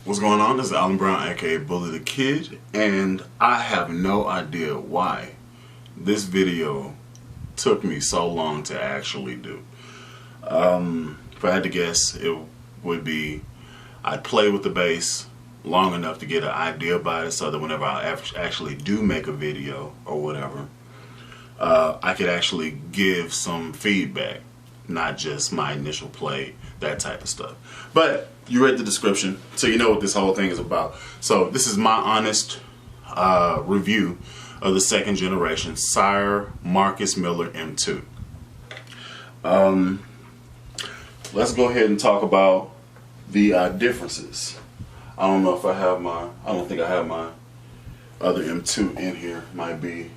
What's going on? This is Alan Brown, aka Bully the Kid, and I have no idea why this video took me so long to actually do. If I had to guess, it would be I'd play with the bass long enough to get an idea about it so that whenever I actually do make a video or whatever, I could actually give some feedback, not just my initial play, that type of stuff. But you read the description, so you know what this whole thing is about. So this is my honest review of the second generation Sire Marcus Miller M2. Let's go ahead and talk about the differences. I don't know if I have my, I don't think I have my other M2 in here. Might be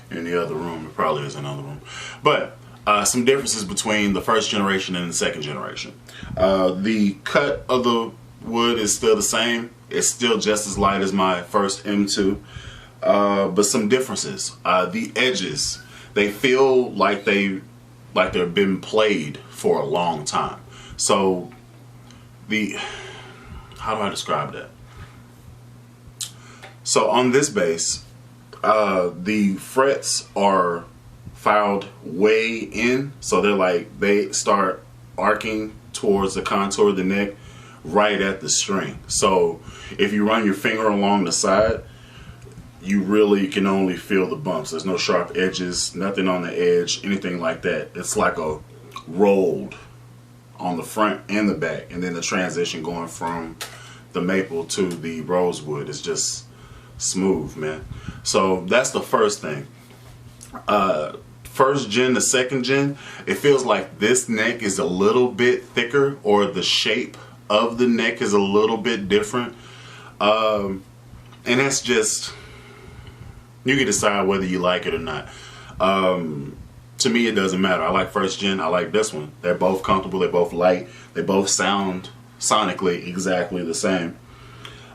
in the other room. It probably is in another room. But some differences between the first generation and the second generation. The cut of the wood is still the same. It's still just as light as my first M2. But some differences. The edges, they feel like they've been played for a long time. So how do I describe that? So on this bass, the frets are filed way in, so they start arcing towards the contour of the neck right at the string. So if you run your finger along the side, you really can only feel the bumps. There's no sharp edges, nothing on the edge, anything like that. It's like a rolled on the front and the back, and then the transition going from the maple to the rosewood is just smooth, man. So that's the first thing. First gen to second gen, it feels like this neck is a little bit thicker, or the shape of the neck is a little bit different. And that's just, you can decide whether you like it or not. To me, it doesn't matter. I like first gen, I like this one. They're both comfortable, they're both light, they both sound sonically exactly the same.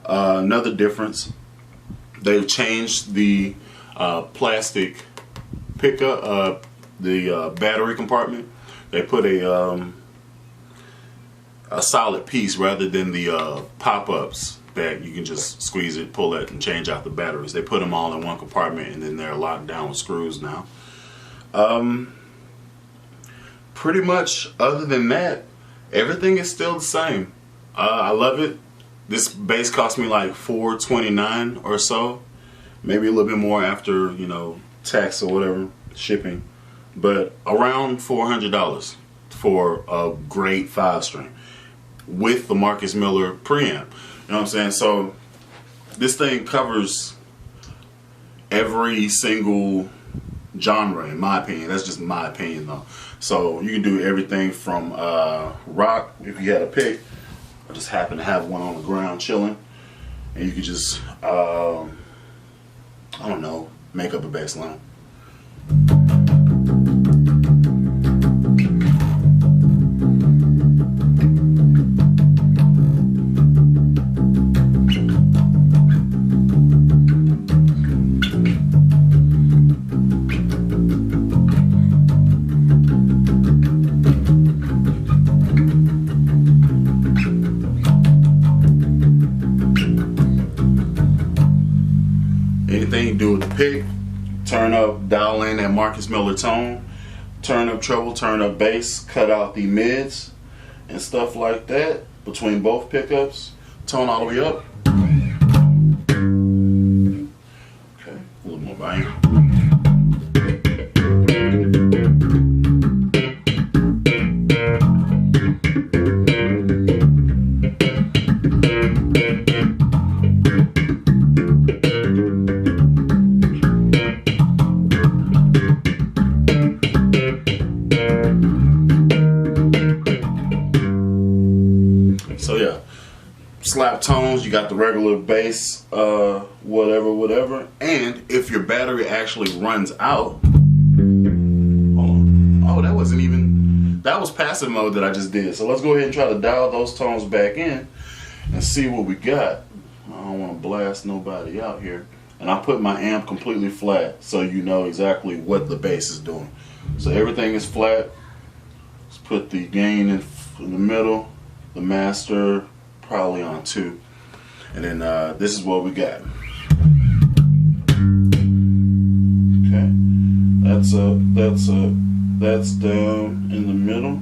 Another difference, they've changed the plastic pickup, the battery compartment. They put a solid piece rather than the pop-ups that you can just squeeze it, pull it, and change out the batteries. They put them all in one compartment, and then they're locked down with screws now. Pretty much other than that, everything is still the same. I love it. This bass cost me like $429 or so, maybe a little bit more after, you know, tax or whatever, shipping, but around $400 for a great 5-string with the Marcus Miller preamp. You know what I'm saying? So this thing covers every single genre, in my opinion. That's just my opinion though. So you can do everything from rock, if you had a pick. I just happen to have one on the ground chilling, and you could just I don't know, make up a bass line. Anything you do with the pick, turn up, dial in that Marcus Miller tone, turn up treble, turn up bass, cut out the mids and stuff like that between both pickups, tone all the way up. Okay, a little more volume. So yeah, slap tones, you got the regular bass, whatever. And if your battery actually runs out, oh, that wasn't even, that was passive mode that I just did. So let's go ahead and try to dial those tones back in and see what we got. I don't want to blast nobody out here. And I put my amp completely flat so you know exactly what the bass is doing. So everything is flat. Let's put the gain in the middle, the master, probably on 2. And then this is what we got. Okay, that's up, that's down in the middle.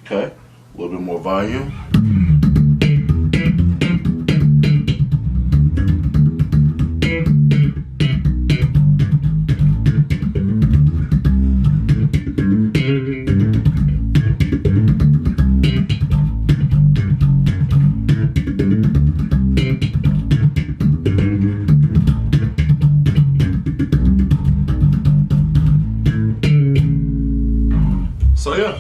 Okay, a little bit more volume. So yeah,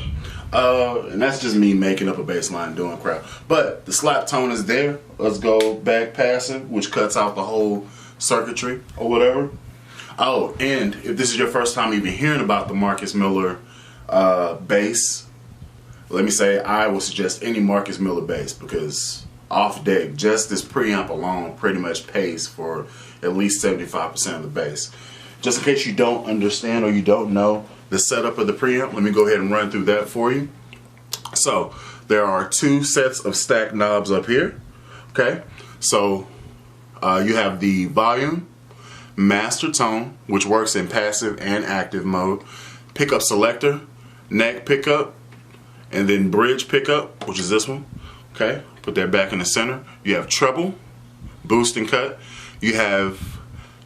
and that's just me making up a bass line doing crap. But the slap tone is there. Let's go back passive, which cuts out the whole circuitry or whatever. Oh, and if this is your first time even hearing about the Marcus Miller bass, let me say I would suggest any Marcus Miller bass, because off deck, just this preamp alone pretty much pays for at least 75% of the bass. Just in case you don't understand or you don't know the setup of the preamp, let me go ahead and run through that for you. So there are 2 sets of stack knobs up here. Okay, so you have the volume, master tone, which works in passive and active mode, pickup selector, neck pickup, and then bridge pickup, which is this one. Okay, put that back in the center. You have treble, boost and cut. You have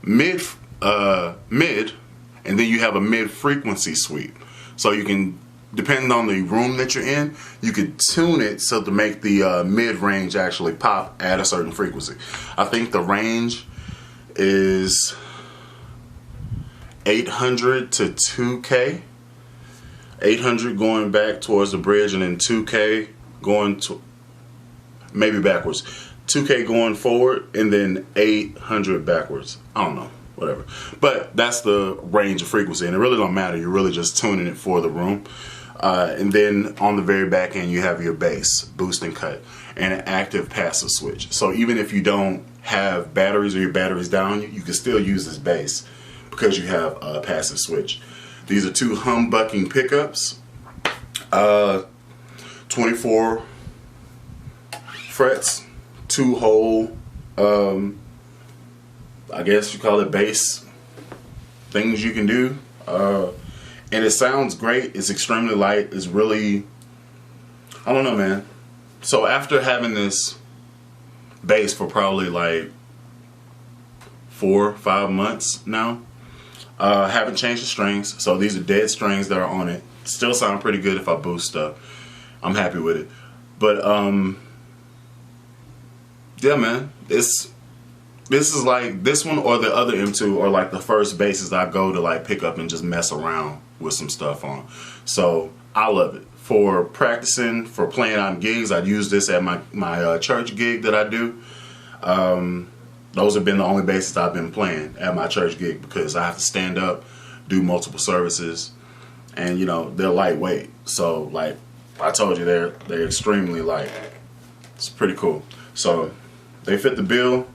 mid, and then you have a mid frequency sweep. So you can, depending on the room that you're in, you could tune it so to make the mid range actually pop at a certain frequency. I think the range is 800 to 2K. 800 going back towards the bridge, and then 2K going to, maybe backwards. 2K going forward, and then 800 backwards. I don't know, whatever. But that's the range of frequency, and it really don't matter. You're really just tuning it for the room. And then on the very back end, you have your bass, boost and cut, and an active passive switch. So even if you don't have batteries or your battery's down, you can still use this bass because you have a passive switch. These are 2 humbucking pickups, 24 frets, 2 hole, I guess you call it bass things you can do. And it sounds great. It's extremely light. It's really, I don't know, man. So after having this bass for probably like 4 or 5 months now, haven't changed the strings. So these are dead strings that are on it. Still sound pretty good if I boost stuff. I'm happy with it. But yeah, man, this is like, this one or the other M2 are like the first basses I go to like pick up and just mess around with some stuff on. So I love it. For practicing, for playing on gigs, I'd use this at my church gig that I do. Those have been the only basses I've been playing at my church gig because I have to stand up, do multiple services, and you know, they're lightweight. So like I told you, they're extremely light. It's pretty cool. So they fit the bill.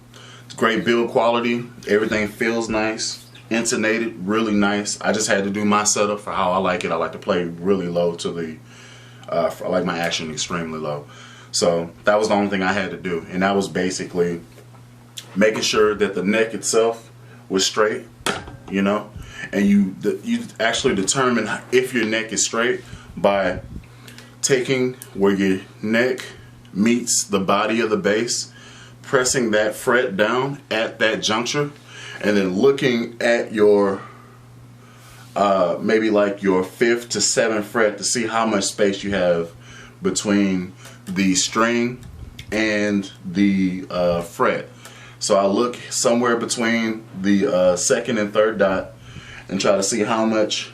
It's great build quality. Everything feels nice. Intonated, really nice. I just had to do my setup for how I like it. I like to play really low to the, I like my action extremely low. So that was the only thing I had to do. And that was basically making sure that the neck itself was straight, you know. And you actually determine if your neck is straight by taking where your neck meets the body of the bass, pressing that fret down at that juncture, and then looking at your maybe like your 5th to 7th fret to see how much space you have between the string and the fret. So I look somewhere between the 2nd and 3rd dot and try to see how much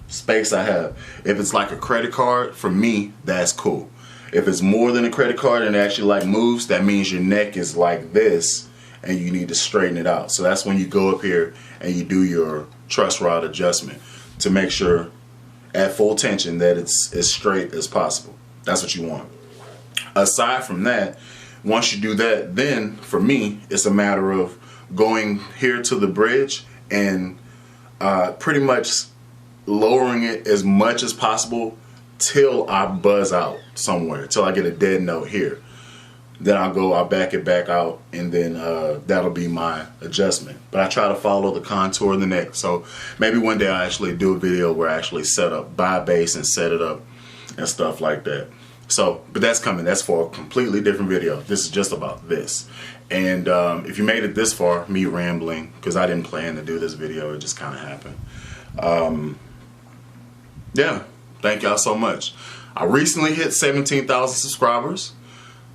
space I have. If it's like a credit card, for me, that's cool. If it's more than a credit card and it actually like moves, that means your neck is like this and you need to straighten it out. So that's when you go up here and you do your truss rod adjustment to make sure at full tension that it's as straight as possible. That's what you want. Aside from that, once you do that, then for me, it's a matter of going here to the bridge and pretty much lowering it as much as possible till I buzz out somewhere, till I get a dead note here. Then I'll back it back out, and then that'll be my adjustment. But I try to follow the contour of the neck. So maybe one day I'll actually do a video where I actually buy a bass and set it up and stuff like that. So, but that's coming. That's for a completely different video. This is just about this. And if you made it this far, me rambling, because I didn't plan to do this video, it just kind of happened. Yeah, thank y'all so much. I recently hit 17,000 subscribers.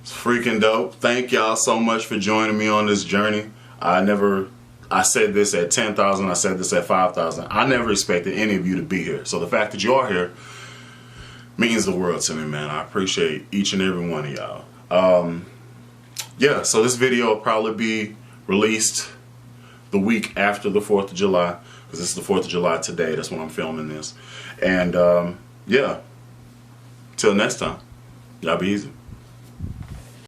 It's freaking dope. Thank y'all so much for joining me on this journey. I said this at 10,000, I said this at 5,000. I never expected any of you to be here. So the fact that you are here means the world to me, man. I appreciate each and every one of y'all. Yeah, so this video will probably be released the week after the 4th of July, because this is the 4th of July today. That's when I'm filming this. And yeah, till next time, y'all be easy.